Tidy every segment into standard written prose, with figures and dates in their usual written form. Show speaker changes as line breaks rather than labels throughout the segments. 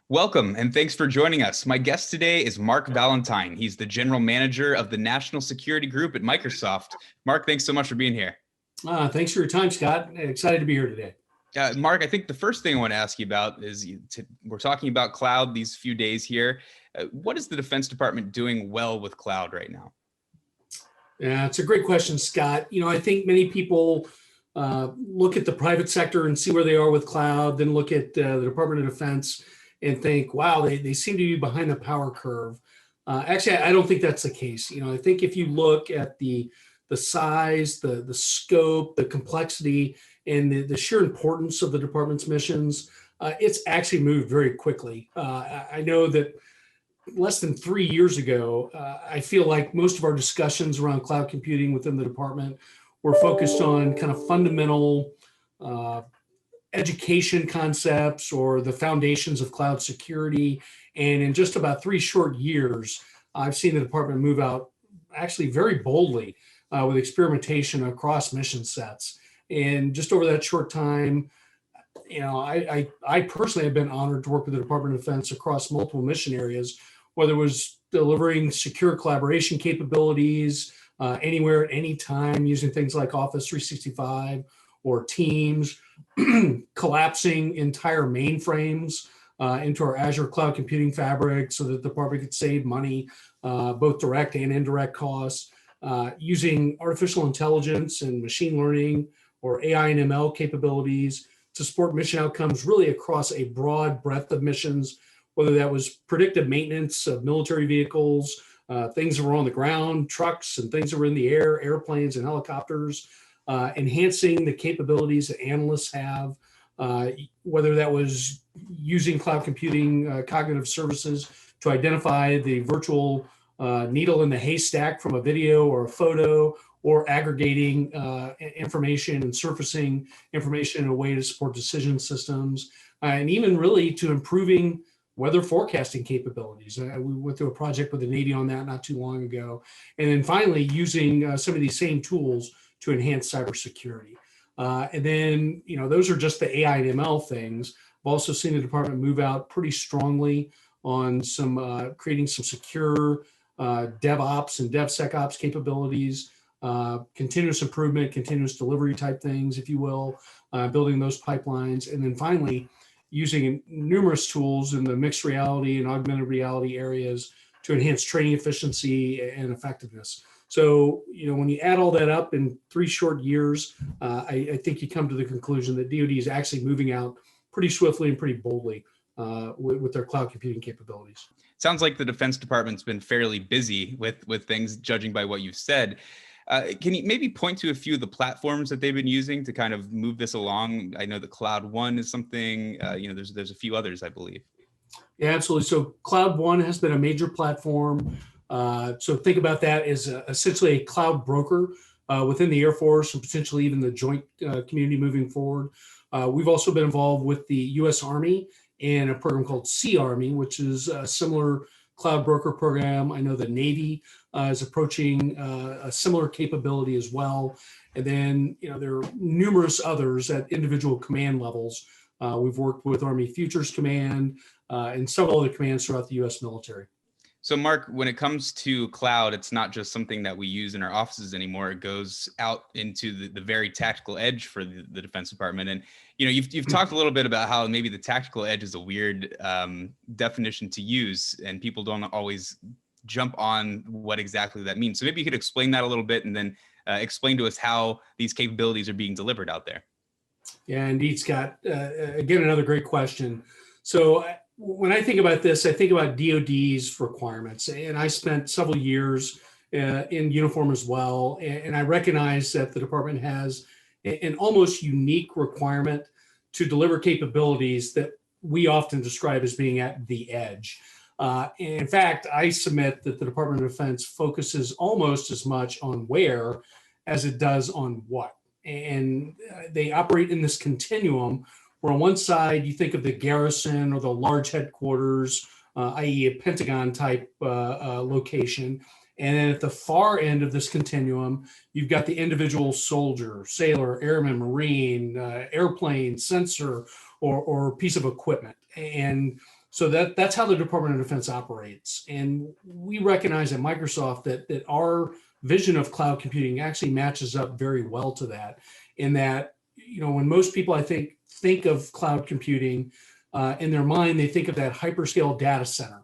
Welcome, and thanks for joining us. My guest today is Mark Valentine. He's the general manager of the National Security Group at Microsoft. Mark, thanks so much for being here.
Thanks for your time, Scott. Excited to be here today.
Mark, I think the first thing I want to ask you about is we're talking about cloud these few days here. What is the Defense Department doing well with cloud right now?
Yeah, it's a great question, Scott. I think many people look at the private sector and see where they are with cloud, then look at the Department of Defense and think, wow, they seem to be behind the power curve. Actually, I don't think that's the case. I think if you look at the size, the scope, the complexity, and the sheer importance of the department's missions, it's actually moved very quickly. I know that less than 3 years ago, I feel like most of our discussions around cloud computing within the department were focused on kind of fundamental education concepts or the foundations of cloud security. And in just about 3 short years, I've seen the department move out actually very boldly with experimentation across mission sets. And just over that short time, I personally have been honored to work with the Department of Defense across multiple mission areas, whether it was delivering secure collaboration capabilities anywhere at any time using things like Office 365 or Teams, collapsing entire mainframes into our Azure Cloud Computing Fabric so that the department could save money, both direct and indirect costs, using artificial intelligence and machine learning or AI and ML capabilities to support mission outcomes really across a broad breadth of missions, whether that was predictive maintenance of military vehicles, things that were on the ground, trucks, and things that were in the air, airplanes and helicopters, enhancing the capabilities that analysts have, whether that was using cloud computing cognitive services to identify the virtual needle in the haystack from a video or a photo, or aggregating information and surfacing information in a way to support decision systems, and even really to improving weather forecasting capabilities. We went through a project with the Navy on that not too long ago. And then finally, using some of these same tools to enhance cybersecurity. And then, those are just the AI and ML things. I've also seen the department move out pretty strongly on some creating some secure DevOps and DevSecOps capabilities, continuous improvement, continuous delivery type things, if you will, building those pipelines. And then finally, using numerous tools in the mixed reality and augmented reality areas to enhance training efficiency and effectiveness. So, when you add all that up in 3 short years, I think you come to the conclusion that DoD is actually moving out pretty swiftly and pretty boldly with their cloud computing capabilities.
Sounds like the Defense Department's been fairly busy with things, judging by what you've said. Can you maybe point to a few of the platforms that they've been using to kind of move this along? I know that Cloud One is something, there's a few others, I believe.
Yeah, absolutely. So Cloud One has been a major platform. So think about that as essentially a cloud broker within the Air Force and potentially even the joint community moving forward. We've also been involved with the U.S. Army in a program called Sea Army, which is a similar cloud broker program. I know the Navy is approaching a similar capability as well. And then, there are numerous others at individual command levels. We've worked with Army Futures Command and several other commands throughout the U.S. military.
So Mark, when it comes to cloud, it's not just something that we use in our offices anymore. It goes out into the very tactical edge for the Defense Department. And, you've talked a little bit about how maybe the tactical edge is a weird definition to use, and people don't always jump on what exactly that means. So maybe you could explain that a little bit and then explain to us how these capabilities are being delivered out there.
Yeah, indeed, Scott. Again, another great question. So when I think about this, I think about DoD's requirements, and I spent several years in uniform as well, and I recognize that the department has an almost unique requirement to deliver capabilities that we often describe as being at the edge. In fact, I submit that the Department of Defense focuses almost as much on where as it does on what. And they operate in this continuum where on one side you think of the garrison or the large headquarters, i.e. a Pentagon type location. And then at the far end of this continuum, you've got the individual soldier, sailor, airman, Marine, airplane, sensor, or piece of equipment. And So that's how the Department of Defense operates. And we recognize at Microsoft that our vision of cloud computing actually matches up very well to that. In that, when most people, I think of cloud computing in their mind, they think of that hyperscale data center,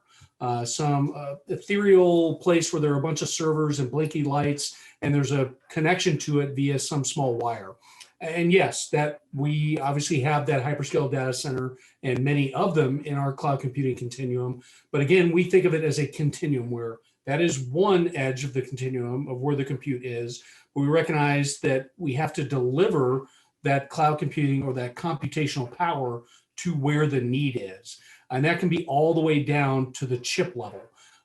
some ethereal place where there are a bunch of servers and blinky lights, and there's a connection to it via some small wire. And yes, that we obviously have that hyperscale data center and many of them in our cloud computing continuum. But again, we think of it as a continuum where that is one edge of the continuum of where the compute is. But we recognize that we have to deliver that cloud computing or that computational power to where the need is. And that can be all the way down to the chip level.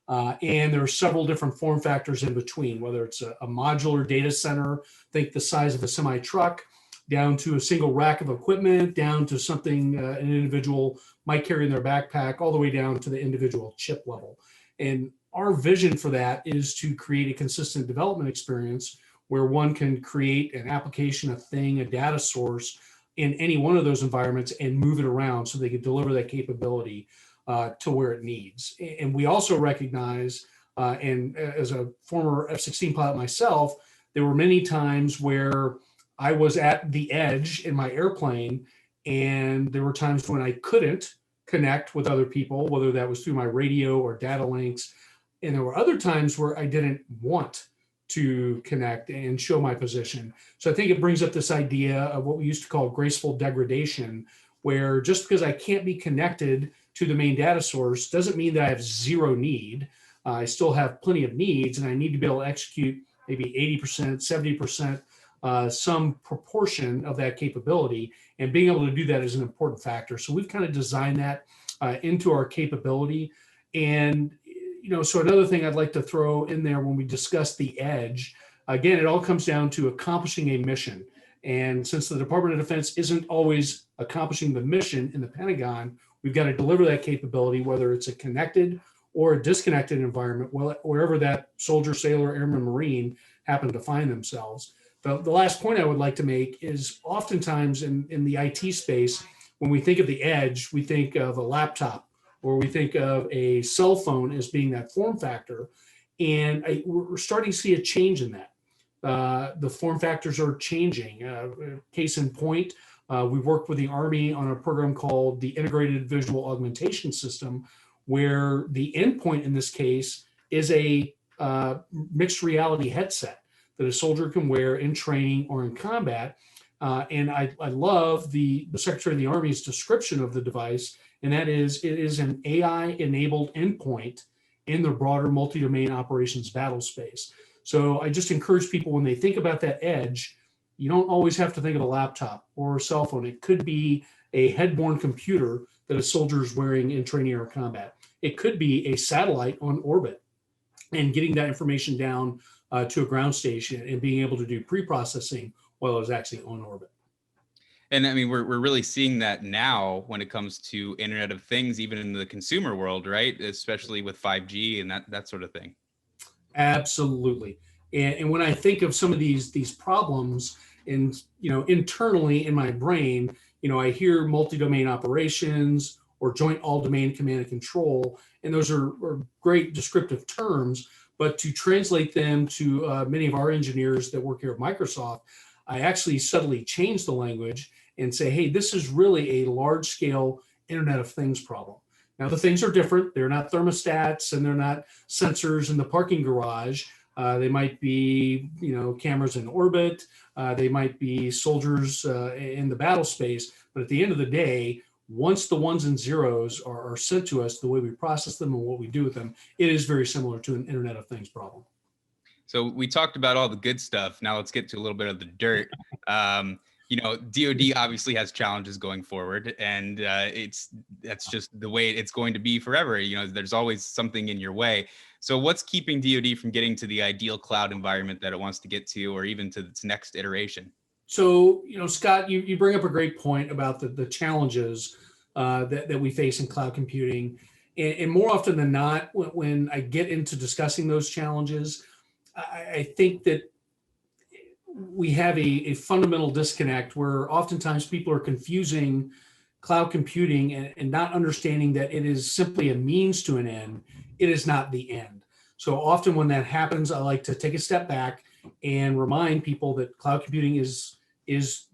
And there are several different form factors in between, whether it's a modular data center, think the size of a semi truck, down to a single rack of equipment, down to something an individual might carry in their backpack, all the way down to the individual chip level. And our vision for that is to create a consistent development experience where one can create an application, a thing, a data source in any one of those environments and move it around so they can deliver that capability to where it needs. And we also recognize, and as a former F-16 pilot myself, there were many times where I was at the edge in my airplane, and there were times when I couldn't connect with other people, whether that was through my radio or data links. And there were other times where I didn't want to connect and show my position. So I think it brings up this idea of what we used to call graceful degradation, where just because I can't be connected to the main data source doesn't mean that I have zero need. I still have plenty of needs, and I need to be able to execute maybe 80%, 70%, some proportion of that capability, and being able to do that is an important factor. So we've kind of designed that into our capability. And, so another thing I'd like to throw in there when we discuss the edge, again, it all comes down to accomplishing a mission. And since the Department of Defense isn't always accomplishing the mission in the Pentagon, we've got to deliver that capability, whether it's a connected or a disconnected environment, wherever that soldier, sailor, airman, Marine happen to find themselves. The last point I would like to make is oftentimes in the IT space, when we think of the edge, we think of a laptop or we think of a cell phone as being that form factor. And we're starting to see a change in that. The form factors are changing. Case in point, we've worked with the Army on a program called the Integrated Visual Augmentation System, where the endpoint in this case is a mixed reality headset that a soldier can wear in training or in combat. And I love the Secretary of the Army's description of the device, and that is, it is an AI-enabled endpoint in the broader multi-domain operations battle space. So I just encourage people, when they think about that edge, you don't always have to think of a laptop or a cell phone. It could be a head-borne computer that a soldier is wearing in training or combat. It could be a satellite on orbit and getting that information down to a ground station and being able to do pre-processing while it was actually on orbit.
And I mean, we're really seeing that now when it comes to Internet of Things, even in the consumer world, right? Especially with 5G and that sort of thing.
Absolutely. And when I think of some of these problems, and internally in my brain, I hear multi-domain operations or joint all-domain command and control, and those are great descriptive terms. But to translate them to many of our engineers that work here at Microsoft, I actually subtly change the language and say, hey, this is really a large-scale Internet of Things problem. Now, the things are different. They're not thermostats and they're not sensors in the parking garage. They might be, cameras in orbit. They might be soldiers in the battle space. But at the end of the day, once the ones and zeros are sent to us, the way we process them and what we do with them, it is very similar to an Internet of Things problem.
So we talked about all the good stuff. Now let's get to a little bit of the dirt. DoD obviously has challenges going forward, and that's just the way it's going to be forever. There's always something in your way. So what's keeping DoD from getting to the ideal cloud environment that it wants to get to, or even to its next iteration?
So, Scott, you bring up a great point about the challenges that we face in cloud computing. And more often than not, when I get into discussing those challenges, I think that we have a fundamental disconnect where oftentimes people are confusing cloud computing and not understanding that it is simply a means to an end, it is not the end. So often when that happens, I like to take a step back and remind people that cloud computing is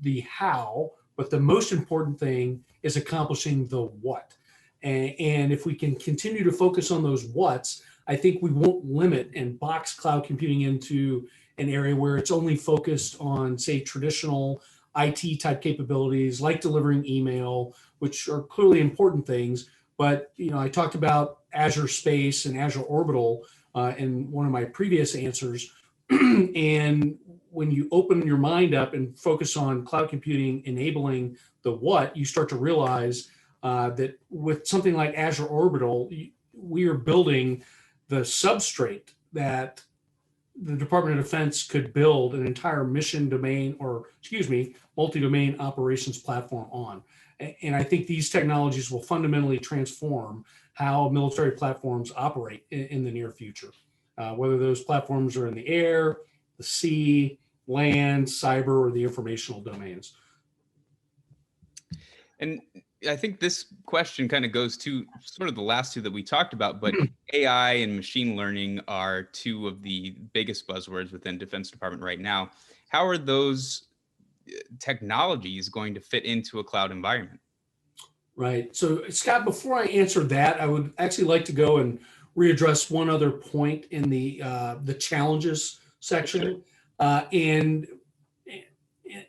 the how, but the most important thing is accomplishing the what. And if we can continue to focus on those whats, I think we won't limit and box cloud computing into an area where it's only focused on, say, traditional IT type capabilities like delivering email, which are clearly important things. But I talked about Azure Space and Azure Orbital in one of my previous answers. And when you open your mind up and focus on cloud computing enabling the what, you start to realize that with something like Azure Orbital, we are building the substrate that the Department of Defense could build an entire multi-domain operations platform on. And I think these technologies will fundamentally transform how military platforms operate in the near future, whether those platforms are in the air, the sea, land, cyber, or the informational domains.
And I think this question kind of goes to sort of the last two that we talked about, but AI and machine learning are two of the biggest buzzwords within Defense Department right now. How are those technologies going to fit into a cloud environment?
Right. So, Scott, before I answer that, I would actually like to go and readdress one other point in the challenges section. And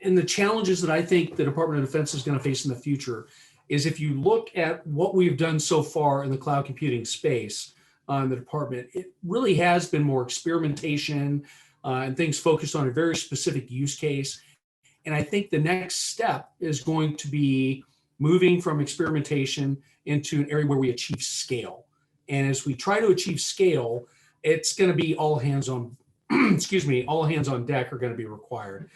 the challenges that I think the Department of Defense is going to face in the future is if you look at what we've done so far in the cloud computing space in the department, it really has been more experimentation and things focused on a very specific use case. And I think the next step is going to be moving from experimentation into an area where we achieve scale. And as we try to achieve scale, it's going to be all hands on, all hands on deck are going to be required.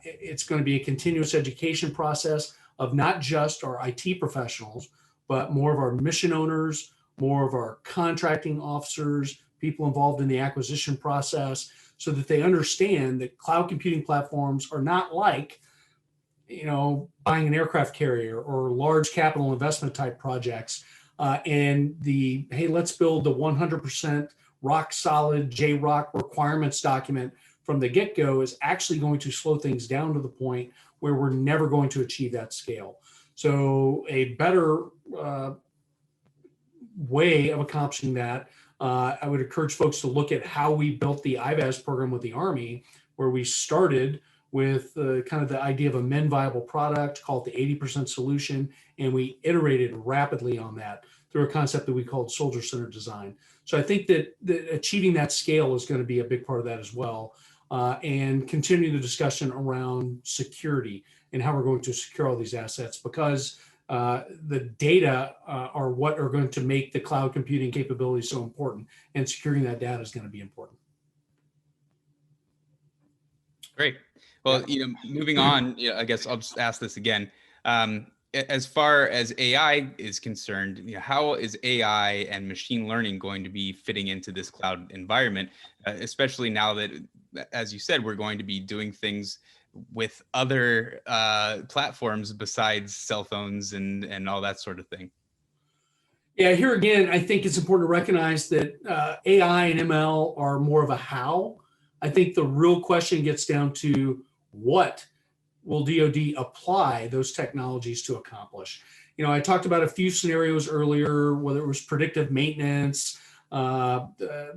It's going to be a continuous education process of not just our IT professionals, but more of our mission owners, more of our contracting officers, people involved in the acquisition process, so that they understand that cloud computing platforms are not like, buying an aircraft carrier or large capital investment type projects. Hey, let's build the 100% rock solid JROC requirements document from the get-go is actually going to slow things down to the point where we're never going to achieve that scale. So a better way of accomplishing that, I would encourage folks to look at how we built the IVAS program with the Army, where we started with kind of the idea of a min viable product, called the 80% solution, and we iterated rapidly on that through a concept that we called soldier-centered design. So I think that achieving that scale is going to be a big part of that as well. And continue the discussion around security and how we're going to secure all these assets, because the data are what are going to make the cloud computing capabilities so important, and securing that data is going to be important.
Great. Well, moving on, I guess I'll just ask this again. As far as AI is concerned, how is AI and machine learning going to be fitting into this cloud environment, especially now that, as you said, we're going to be doing things with other platforms besides cell phones and all that sort of thing?
Yeah, here again, I think it's important to recognize that AI and ML are more of a how. I think the real question gets down to what will DoD apply those technologies to accomplish. I talked about a few scenarios earlier, whether it was predictive maintenance,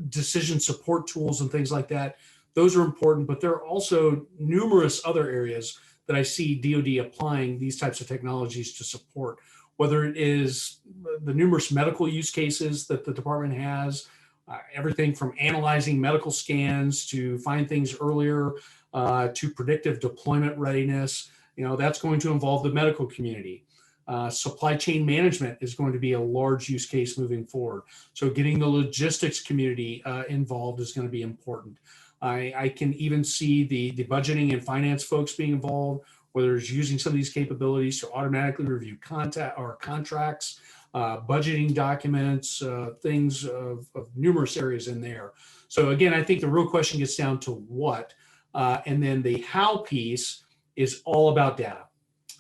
decision support tools and things like that. Those are important, but there are also numerous other areas that I see DoD applying these types of technologies to support, whether it is the numerous medical use cases that the department has, everything from analyzing medical scans to find things earlier, to predictive deployment readiness. That's going to involve the medical community. Supply chain management is going to be a large use case moving forward. So getting the logistics community involved is going to be important. I can even see the budgeting and finance folks being involved, whether it's using some of these capabilities to automatically review contracts, budgeting documents, things of numerous areas in there. So again, I think the real question gets down to what, and then the how piece is all about data.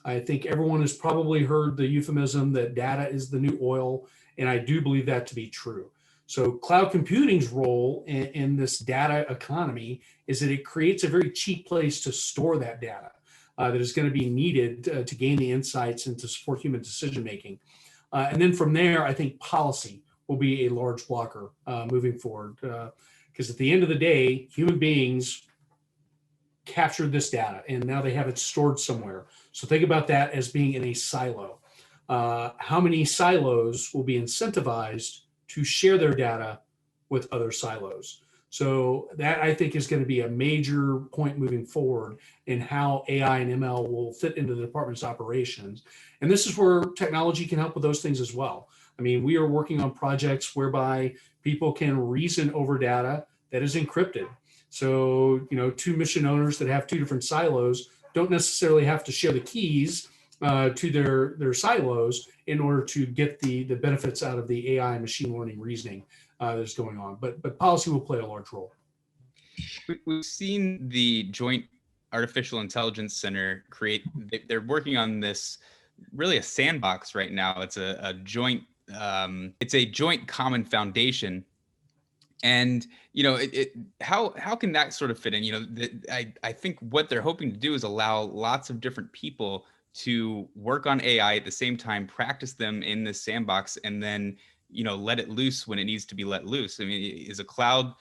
I think everyone has probably heard the euphemism that data is the new oil, and I do believe that to be true. So, cloud computing's role in this data economy is that it creates a very cheap place to store that data that is going to be needed to gain the insights and to support human decision making. And then from there, I think policy will be a large blocker moving forward. Because at the end of the day, human beings captured this data and now they have it stored somewhere. So think about that as being in a silo. How many silos will be incentivized to share their data with other silos? So that I think is going to be a major point moving forward in how AI and ML will fit into the department's operations. And this is where technology can help with those things as well. I mean, we are working on projects whereby people can reason over data that is encrypted. So, two mission owners that have two different silos don't necessarily have to share the keys to their silos in order to get the benefits out of the AI and machine learning reasoning that's going on. But policy will play a large role.
We've seen the Joint Artificial Intelligence Center they're working on this, really a sandbox right now. It's a joint common foundation. And how can that sort of fit in? I think what they're hoping to do is allow lots of different people to work on AI at the same time, practice them in this sandbox, and then let it loose when it needs to be let loose. I mean, is a cloud,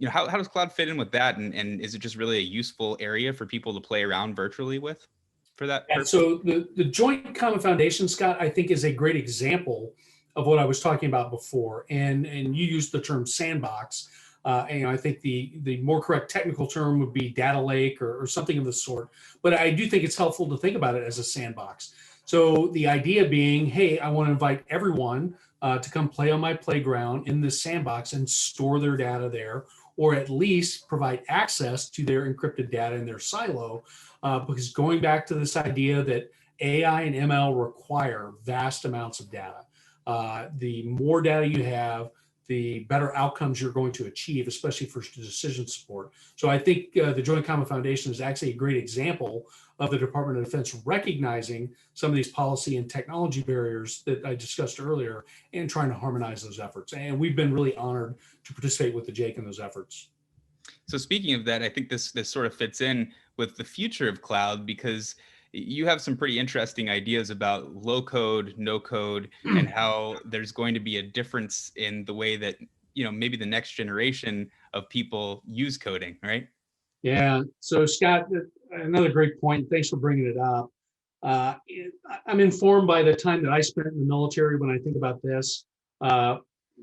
how does cloud fit in with that? And is it just really a useful area for people to play around virtually with for that purpose?
So the Joint Common Foundation, Scott, I think is a great example of what I was talking about before. And you used the term sandbox. And I think the more correct technical term would be data lake or something of the sort. But I do think it's helpful to think about it as a sandbox. So the idea being, hey, I want to invite everyone to come play on my playground in this sandbox and store their data there, or at least provide access to their encrypted data in their silo. Because going back to this idea that AI and ML require vast amounts of data. The more data you have, the better outcomes you're going to achieve, especially for decision support. So I think the Joint Common Foundation is actually a great example of the Department of Defense recognizing some of these policy and technology barriers that I discussed earlier and trying to harmonize those efforts. And we've been really honored to participate with the JAIC in those efforts.
So speaking of that, I think this sort of fits in with the future of cloud, because you have some pretty interesting ideas about low code, no code, and how there's going to be a difference in the way that, maybe the next generation of people use coding, right?
Yeah. So Scott, another great point. Thanks for bringing it up. I'm informed by the time that I spent in the military when I think about this,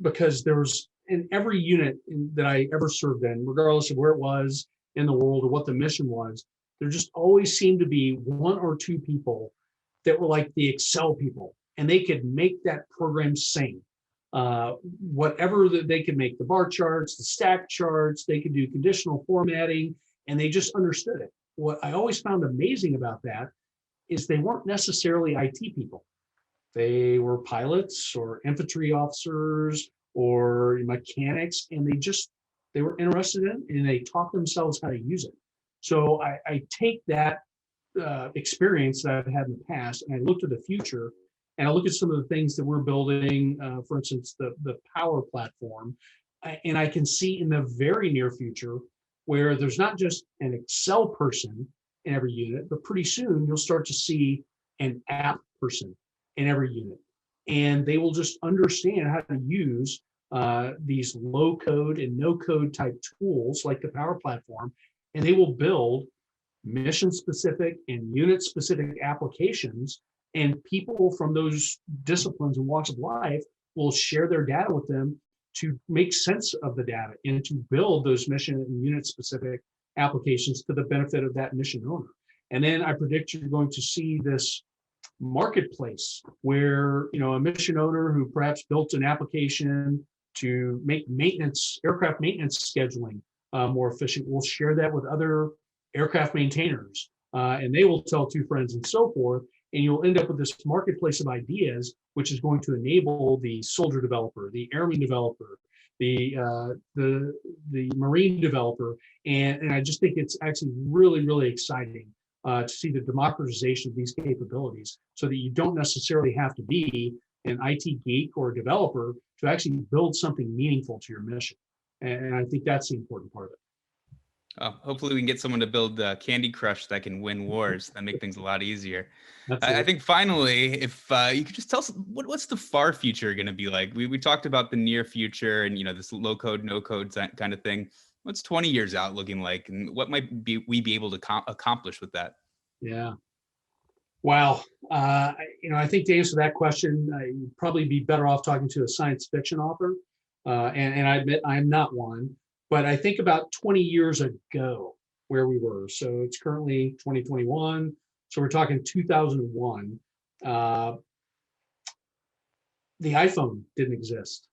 because there was in every unit that I ever served in, regardless of where it was in the world or what the mission was, there just always seemed to be one or two people that were like the Excel people, and they could make that program sing. Whatever they could make, the bar charts, the stack charts, they could do conditional formatting, and they just understood it. What I always found amazing about that is they weren't necessarily IT people. They were pilots or infantry officers or mechanics, and they were interested in it, and they taught themselves how to use it. So I take that experience that I've had in the past, and I look to the future, and I look at some of the things that we're building, for instance, the Power Platform, and I can see in the very near future where there's not just an Excel person in every unit, but pretty soon you'll start to see an app person in every unit. And they will just understand how to use these low code and no code type tools like the Power Platform, and they will build mission specific and unit specific applications. And people from those disciplines and walks of life will share their data with them to make sense of the data and to build those mission and unit specific applications to the benefit of that mission owner. And then I predict you're going to see this marketplace where a mission owner who perhaps built an application to make aircraft maintenance scheduling more efficient will share that with other aircraft maintainers, and they will tell two friends and so forth, and you'll end up with this marketplace of ideas, which is going to enable the soldier developer, the airman developer, the marine developer, and I just think it's actually really, really exciting to see the democratization of these capabilities so that you don't necessarily have to be an IT geek or a developer to actually build something meaningful to your mission. And I think that's the important part of it.
Hopefully we can get someone to build Candy Crush that can win wars. That make things a lot easier. I think finally, if you could just tell us what's the far future going to be like? We talked about the near future and, this low code, no code kind of thing. What's 20 years out looking like, and what might we be able to accomplish with that?
Yeah. Wow. I think to answer that question, you'd probably be better off talking to a science fiction author. And I admit I'm not one, but I think about 20 years ago where we were. So it's currently 2021. So we're talking 2001. The iPhone didn't exist.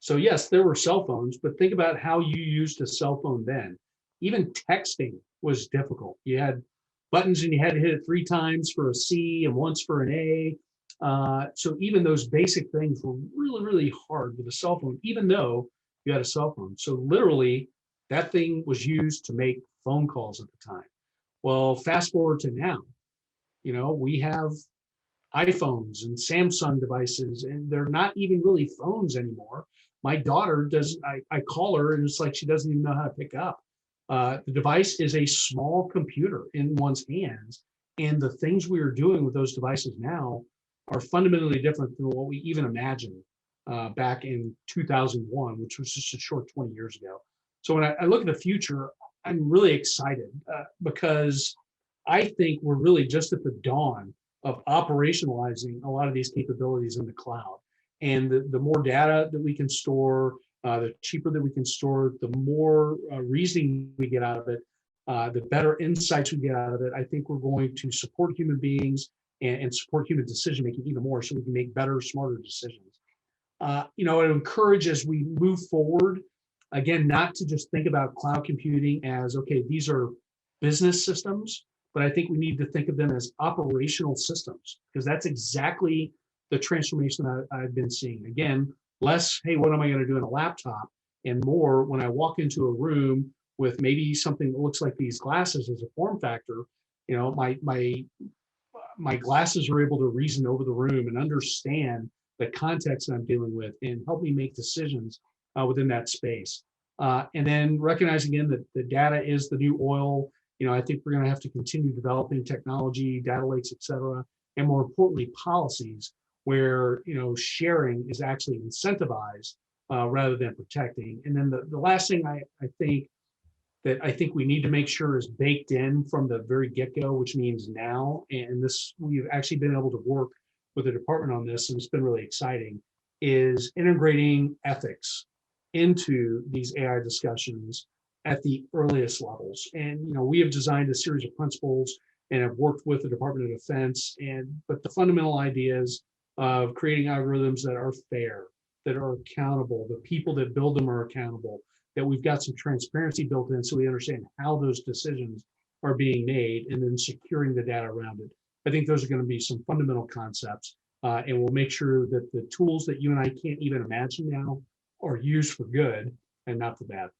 So yes, there were cell phones, but think about how you used a cell phone then. Even texting was difficult. You had buttons and you had to hit it 3 times for a C and once for an A. So even those basic things were really, really hard with a cell phone, even though you had a cell phone. So literally that thing was used to make phone calls at the time. Well, fast forward to now, we have iPhones and Samsung devices, and they're not even really phones anymore. My daughter I call her and it's like she doesn't even know how to pick up. The device is a small computer in one's hands, and the things we are doing with those devices now are fundamentally different than what we even imagined back in 2001, which was just a short 20 years ago. So when I look at the future, I'm really excited because I think we're really just at the dawn of operationalizing a lot of these capabilities in the cloud. And the more data that we can store, the cheaper that we can store, the more reasoning we get out of it, the better insights we get out of it. I think we're going to support human beings and support human decision making even more, so we can make better, smarter decisions. I would encourage as we move forward, again, not to just think about cloud computing as, okay, these are business systems, but I think we need to think of them as operational systems, because that's exactly the transformation I've been seeing. Again, less, hey, what am I going to do in a laptop? And more, when I walk into a room with maybe something that looks like these glasses as a form factor, my glasses are able to reason over the room and understand the context I'm dealing with and help me make decisions within that space. And then recognizing again that the data is the new oil. I think we're going to have to continue developing technology, data lakes, et cetera, and more importantly, policies where sharing is actually incentivized rather than protecting. And then the last thing I think we need to make sure is baked in from the very get-go, which means now, and this we've actually been able to work with the department on this, and it's been really exciting, is integrating ethics into these AI discussions at the earliest levels. And we have designed a series of principles and have worked with the Department of Defense, but the fundamental ideas of creating algorithms that are fair, that are accountable, the people that build them are accountable, that we've got some transparency built in so we understand how those decisions are being made, and then securing the data around it. I think those are going to be some fundamental concepts, and we'll make sure that the tools that you and I can't even imagine now are used for good and not for bad.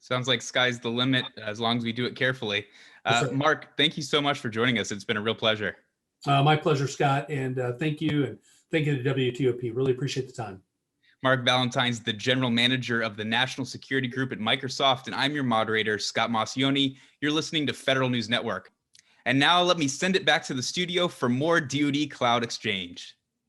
Sounds like sky's the limit as long as we do it carefully.
Right.
Mark, thank you so much for joining us. It's been a real pleasure.
My pleasure, Scott, and thank you, and thank you to WTOP. Really appreciate the time.
Mark Valentine's the general manager of the National Security Group at Microsoft, and I'm your moderator, Scott Maucione. You're listening to Federal News Network. And now let me send it back to the studio for more DoD Cloud Exchange.